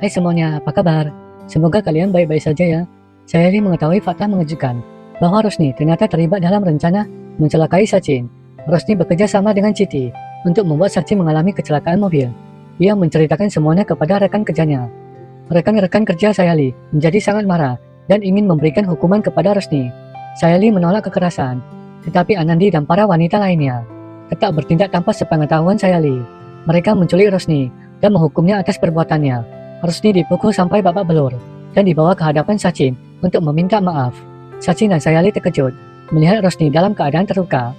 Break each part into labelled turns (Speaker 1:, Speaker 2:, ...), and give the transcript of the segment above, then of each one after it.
Speaker 1: Hai semuanya, apa kabar? Semoga kalian baik-baik saja ya. Saya ini mengetahui fakta mengejutkan bahwa Rosni ternyata terlibat dalam rencana mencelakai Sachin. Rosni bekerja sama dengan Chiti untuk membuat Sachin mengalami kecelakaan mobil. Ia menceritakan semuanya kepada rekan kerjanya. Rekan-rekan kerja Sayali menjadi sangat marah dan ingin memberikan hukuman kepada Rosni. Sayali menolak kekerasan, tetapi Anandi dan para wanita lainnya tetap bertindak tanpa sepengetahuan Sayali. Mereka menculik Rosni dan menghukumnya atas perbuatannya. Rosni dipukul sampai babak belur dan dibawa ke hadapan Sachin untuk meminta maaf. Sachin dan Sayali terkejut melihat Rosni dalam keadaan terluka.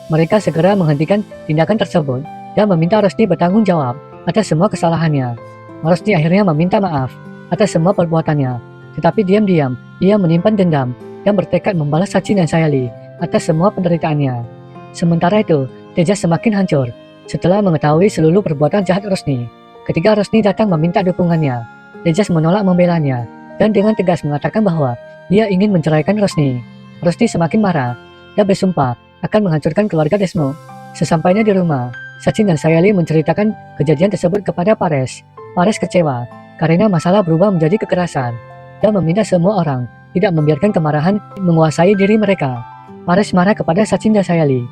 Speaker 1: Mereka segera menghentikan tindakan tersebut dan meminta Rosni bertanggung jawab atas semua kesalahannya. Rosni akhirnya meminta maaf atas semua perbuatannya, tetapi diam-diam ia menyimpan dendam dan bertekad membalas Sachin dan Sayali atas semua penderitaannya. Sementara itu, Tejas semakin hancur setelah mengetahui seluruh perbuatan jahat Rosni. Ketika Rosni datang meminta dukungannya, Tejas menolak membelanya dan dengan tegas mengatakan bahwa ia ingin menceraikan Rosni. Rosni semakin marah dan bersumpah akan menghancurkan keluarga Desmo. Sesampainya di rumah, Sachin dan Sayali menceritakan kejadian tersebut kepada Paresh. Paresh kecewa karena masalah berubah menjadi kekerasan dan meminta semua orang tidak membiarkan kemarahan menguasai diri mereka. Paresh marah kepada Sachin dan Sayali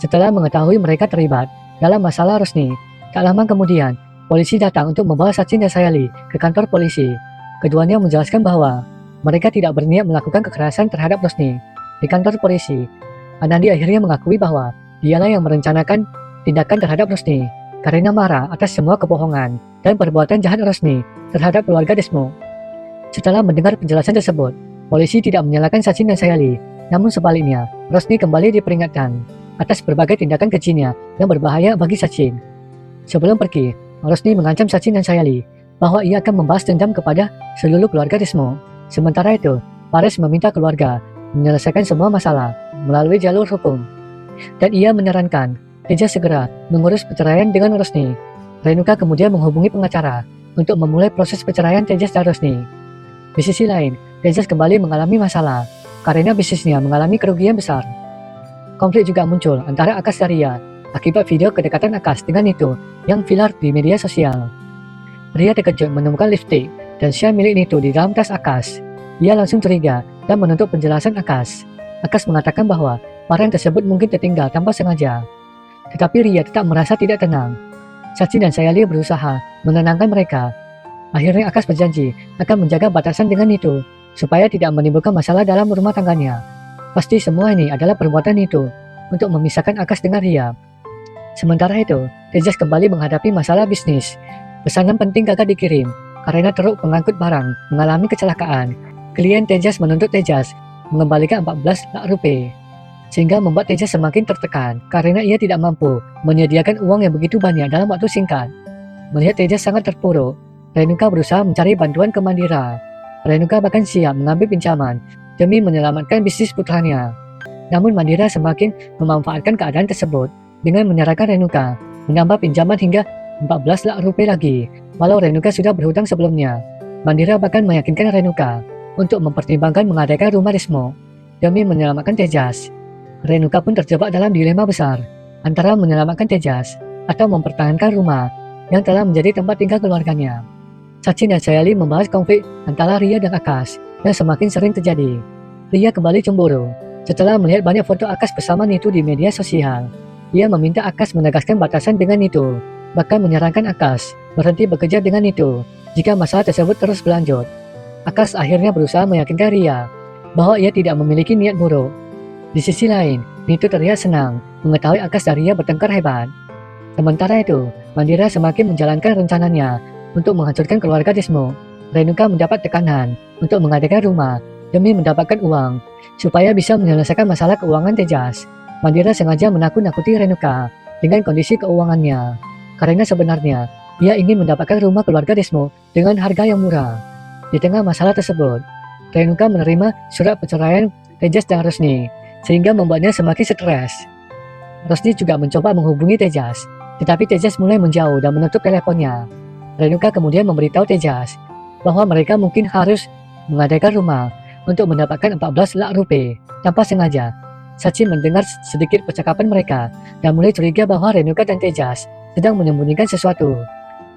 Speaker 1: setelah mengetahui mereka terlibat dalam masalah Rosni. Tak lama kemudian, polisi datang untuk membawa Sachin dan Sayali ke kantor polisi. Keduanya menjelaskan bahwa mereka tidak berniat melakukan kekerasan terhadap Rosni. Di kantor polisi, Anandi akhirnya mengakui bahwa dialah yang merencanakan tindakan terhadap Rosni karena marah atas semua kebohongan dan perbuatan jahat Rosni terhadap keluarga Desmo. Setelah mendengar penjelasan tersebut, polisi tidak menyalahkan Sachin dan Sayali, namun sebaliknya, Rosni kembali diperingatkan atas berbagai tindakan kejinya yang berbahaya bagi Sachin. Sebelum pergi, Rosni mengancam Sachin dan Sayali bahwa ia akan membalas dendam kepada seluruh keluarga Desmo. Sementara itu, Paresh meminta keluarga menyelesaikan semua masalah melalui jalur hukum. Dan ia menyarankan Tejas segera mengurus perceraian dengan Rosni. Renuka kemudian menghubungi pengacara untuk memulai proses perceraian Tejas dan Rosni. Di sisi lain, Tejas kembali mengalami masalah karena bisnisnya mengalami kerugian besar. Konflik juga muncul antara Akash dan Ria akibat video kedekatan Akash dengan Nito yang viral di media sosial. Ria terkejut menemukan lipstik dan shell milik Nito di dalam tas Akash. Ia langsung curiga dan menuntut penjelasan Akash. Akash mengatakan bahwa barang tersebut mungkin tertinggal tanpa sengaja. Tetapi Ria tetap merasa tidak tenang. Sachin dan Sayali berusaha menenangkan mereka. Akhirnya Akash berjanji akan menjaga batasan dengan Nito supaya tidak menimbulkan masalah dalam rumah tangganya. Pasti semua ini adalah perbuatan Nito untuk memisahkan Akash dengan Ria. Sementara itu, Tejas kembali menghadapi masalah bisnis. Pesanan penting gagal dikirim karena truk pengangkut barang mengalami kecelakaan. Klien Tejas menuntut Tejas mengembalikan 14 lakh rupiah, sehingga membuat Tejas semakin tertekan karena ia tidak mampu menyediakan uang yang begitu banyak dalam waktu singkat. Melihat Tejas sangat terpuruk, Renuka berusaha mencari bantuan ke Mandira. Renuka bahkan siap mengambil pinjaman demi menyelamatkan bisnis putranya. Namun Mandira semakin memanfaatkan keadaan tersebut dengan menyarankan Renuka menambah pinjaman hingga 14 lakh rupiah lagi, walau Renuka sudah berhutang sebelumnya. Mandira bahkan meyakinkan Renuka untuk mempertimbangkan mengadakan rumah Desmo demi menyelamatkan Tejas. Renuka pun terjebak dalam dilema besar antara menyelamatkan Tejas atau mempertahankan rumah yang telah menjadi tempat tinggal keluarganya. Sachin dan Sayali membahas konflik antara Ria dan Akash yang semakin sering terjadi. Ria kembali cemburu setelah melihat banyak foto Akash bersama Nito di media sosial. Ia meminta Akash menegaskan batasan dengan Nito, bahkan menyarankan Akash berhenti bekerja dengan Nito jika masalah tersebut terus berlanjut. Akash akhirnya berusaha meyakinkan Ria bahwa ia tidak memiliki niat buruk. Di sisi lain, Nito terlihat senang mengetahui Akash dan Ria bertengkar hebat. Sementara itu, Mandira semakin menjalankan rencananya untuk menghancurkan keluarga Desmo. Renuka mendapat tekanan untuk mengadakan rumah demi mendapatkan uang supaya bisa menyelesaikan masalah keuangan Tejas. Mandira sengaja menakut-nakuti Renuka dengan kondisi keuangannya karena sebenarnya ia ingin mendapatkan rumah keluarga Desmo dengan harga yang murah. Di tengah masalah tersebut, Renuka menerima surat perceraian Tejas dan Rosni sehingga membuatnya semakin stres. Rosni juga mencoba menghubungi Tejas, tetapi Tejas mulai menjauh dan menutup teleponnya. Renuka kemudian memberitahu Tejas bahwa mereka mungkin harus mengadakan rumah untuk mendapatkan 14 lakh rupiah tanpa sengaja. Sachin mendengar sedikit percakapan mereka dan mulai curiga bahwa Renuka dan Tejas sedang menyembunyikan sesuatu.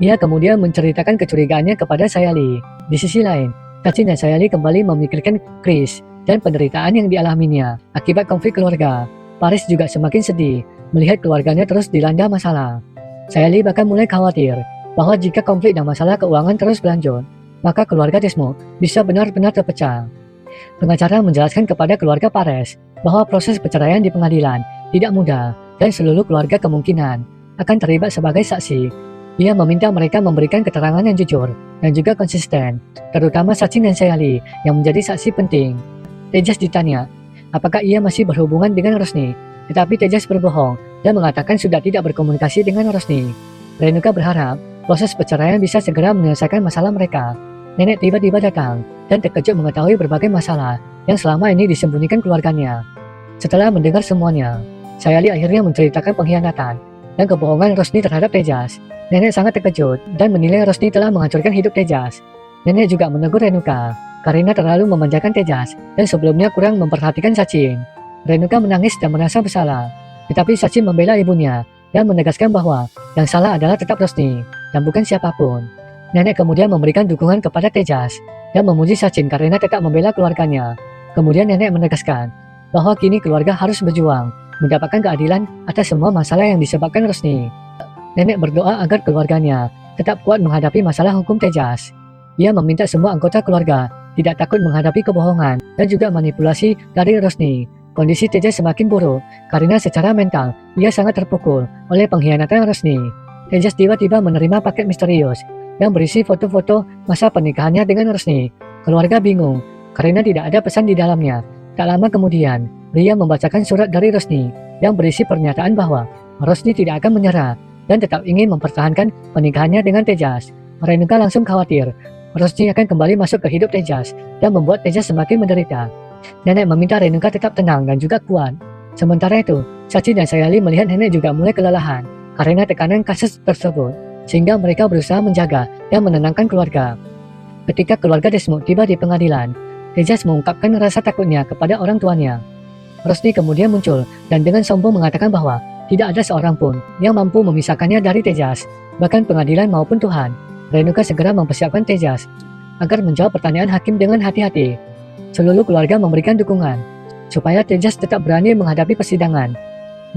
Speaker 1: Ia kemudian menceritakan kecurigaannya kepada Sayali. Di sisi lain, Sachin dan Sayali kembali memikirkan Chris dan penderitaan yang dialaminya akibat konflik keluarga. Paris juga semakin sedih melihat keluarganya terus dilanda masalah. Sayali bahkan mulai khawatir bahwa jika konflik dan masalah keuangan terus berlanjut, maka keluarga Desmond bisa benar-benar terpecah. Pengacara menjelaskan kepada keluarga Paris bahwa proses perceraian di pengadilan tidak mudah dan seluruh keluarga kemungkinan akan terlibat sebagai saksi. Ia meminta mereka memberikan keterangan yang jujur dan juga konsisten, terutama Sachin dan Sayali yang menjadi saksi penting. Tejas ditanya, apakah ia masih berhubungan dengan Rosni, tetapi Tejas berbohong dan mengatakan sudah tidak berkomunikasi dengan Rosni. Renuka berharap proses perceraian bisa segera menyelesaikan masalah mereka. Nenek tiba-tiba datang dan terkejut mengetahui berbagai masalah yang selama ini disembunyikan keluarganya. Setelah mendengar semuanya, Sayali akhirnya menceritakan pengkhianatan dan kebohongan Rosni terhadap Tejas. Nenek sangat terkejut dan menilai Rosni telah menghancurkan hidup Tejas. Nenek juga menegur Renuka karena terlalu memanjakan Tejas dan sebelumnya kurang memperhatikan Sachin. Renuka menangis dan merasa bersalah, tetapi Sachin membela ibunya dan menegaskan bahwa yang salah adalah tetap Rosni dan bukan siapapun. Nenek kemudian memberikan dukungan kepada Tejas dan memuji Sachin karena tetap membela keluarganya. Kemudian nenek menegaskan bahwa kini keluarga harus berjuang mendapatkan keadilan atas semua masalah yang disebabkan Rosni. Nenek berdoa agar keluarganya tetap kuat menghadapi masalah hukum Tejas. Ia meminta semua anggota keluarga tidak takut menghadapi kebohongan dan juga manipulasi dari Rosni. Kondisi Tejas semakin buruk karena secara mental ia sangat terpukul oleh pengkhianatan Rosni. Tejas tiba-tiba menerima paket misterius yang berisi foto-foto masa pernikahannya dengan Rosni. Keluarga bingung karena tidak ada pesan di dalamnya. Tak lama kemudian, Ria membacakan surat dari Rosni yang berisi pernyataan bahwa Rosni tidak akan menyerah dan tetap ingin mempertahankan pernikahannya dengan Tejas. Renuka langsung khawatir Rosni akan kembali masuk ke hidup Tejas dan membuat Tejas semakin menderita. Nenek meminta Renuka tetap tenang dan juga kuat. Sementara itu, Sachin dan Sayali melihat nenek juga mulai kelelahan karena tekanan kasus tersebut, sehingga mereka berusaha menjaga dan menenangkan keluarga. Ketika keluarga Desmond tiba di pengadilan, Tejas mengungkapkan rasa takutnya kepada orang tuanya. Rosni kemudian muncul dan dengan sombong mengatakan bahwa tidak ada seorang pun yang mampu memisahkannya dari Tejas, bahkan pengadilan maupun Tuhan. Renuka segera mempersiapkan Tejas agar menjawab pertanyaan hakim dengan hati-hati. Seluruh keluarga memberikan dukungan supaya Tejas tetap berani menghadapi persidangan.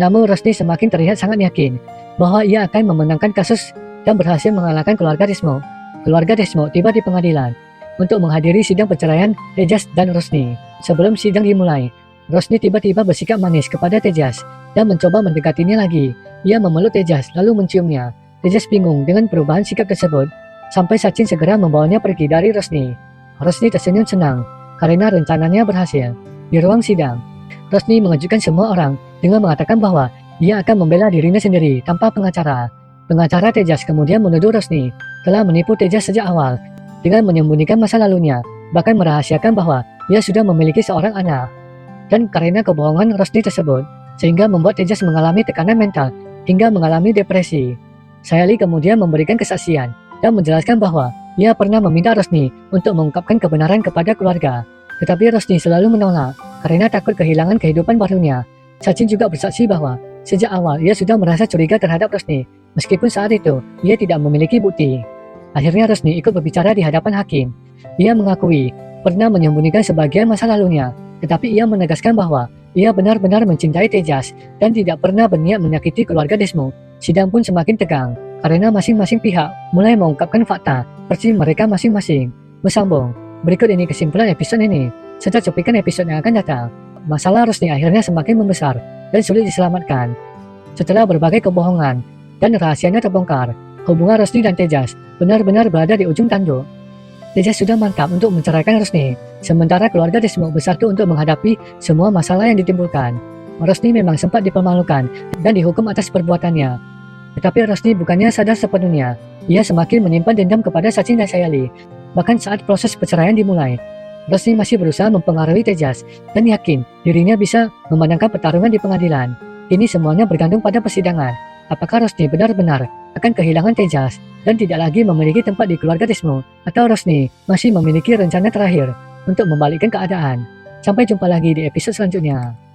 Speaker 1: Namun Rosni semakin terlihat sangat yakin bahwa ia akan memenangkan kasus dan berhasil mengalahkan keluarga Desmond. Keluarga Desmond tiba di pengadilan untuk menghadiri sidang perceraian Tejas dan Rosni. Sebelum sidang dimulai, Rosni tiba-tiba bersikap manis kepada Tejas dan mencoba mendekatinya lagi. Ia memeluk Tejas lalu menciumnya. Tejas bingung dengan perubahan sikap tersebut sampai Sachin segera membawanya pergi dari Rosni. Rosni tersenyum senang karena rencananya berhasil. Di ruang sidang, Rosni mengejutkan semua orang dengan mengatakan bahwa ia akan membela dirinya sendiri tanpa pengacara. Pengacara Tejas kemudian menuduh Rosni telah menipu Tejas sejak awal dengan menyembunyikan masa lalunya, bahkan merahasiakan bahwa ia sudah memiliki seorang anak. Dan karena kebohongan Rosni tersebut, sehingga membuat Tejas mengalami tekanan mental hingga mengalami depresi. Sayali kemudian memberikan kesaksian dan menjelaskan bahwa ia pernah meminta Rosni untuk mengungkapkan kebenaran kepada keluarga. Tetapi Rosni selalu menolak karena takut kehilangan kehidupan barunya. Sachin juga bersaksi bahwa sejak awal ia sudah merasa curiga terhadap Rosni, meskipun saat itu ia tidak memiliki bukti. Akhirnya Rosni ikut berbicara di hadapan hakim. Ia mengakui pernah menyembunyikan sebagian masa lalunya, tetapi ia menegaskan bahwa ia benar-benar mencintai Tejas dan tidak pernah berniat menyakiti keluarga Desmond. Sidang pun semakin tegang karena masing-masing pihak mulai mengungkapkan fakta versi mereka masing-masing. Bersambung, berikut ini kesimpulan episode ini, serta cuplikan episode yang akan datang. Masalah Rosni akhirnya semakin membesar dan sulit diselamatkan. Setelah berbagai kebohongan dan rahasianya terbongkar, hubungan Rosni dan Tejas benar-benar berada di ujung tanduk. Tejas sudah mantap untuk menceraikan Rosni, sementara keluarga Desmond bersatu untuk menghadapi semua masalah yang ditimbulkan. Rosni memang sempat dipermalukan dan dihukum atas perbuatannya. Tetapi Rosni bukannya sadar sepenuhnya. Ia semakin menyimpan dendam kepada Sachin dan Sayali. Bahkan saat proses perceraian dimulai, Rosni masih berusaha mempengaruhi Tejas dan yakin dirinya bisa memenangkan pertarungan di pengadilan. Ini semuanya bergantung pada persidangan. Apakah Rosni benar-benar akan kehilangan Tejas dan tidak lagi memiliki tempat di keluarga Desmond, atau Rosni masih memiliki rencana terakhir untuk membalikkan keadaan? Sampai jumpa lagi di episode selanjutnya.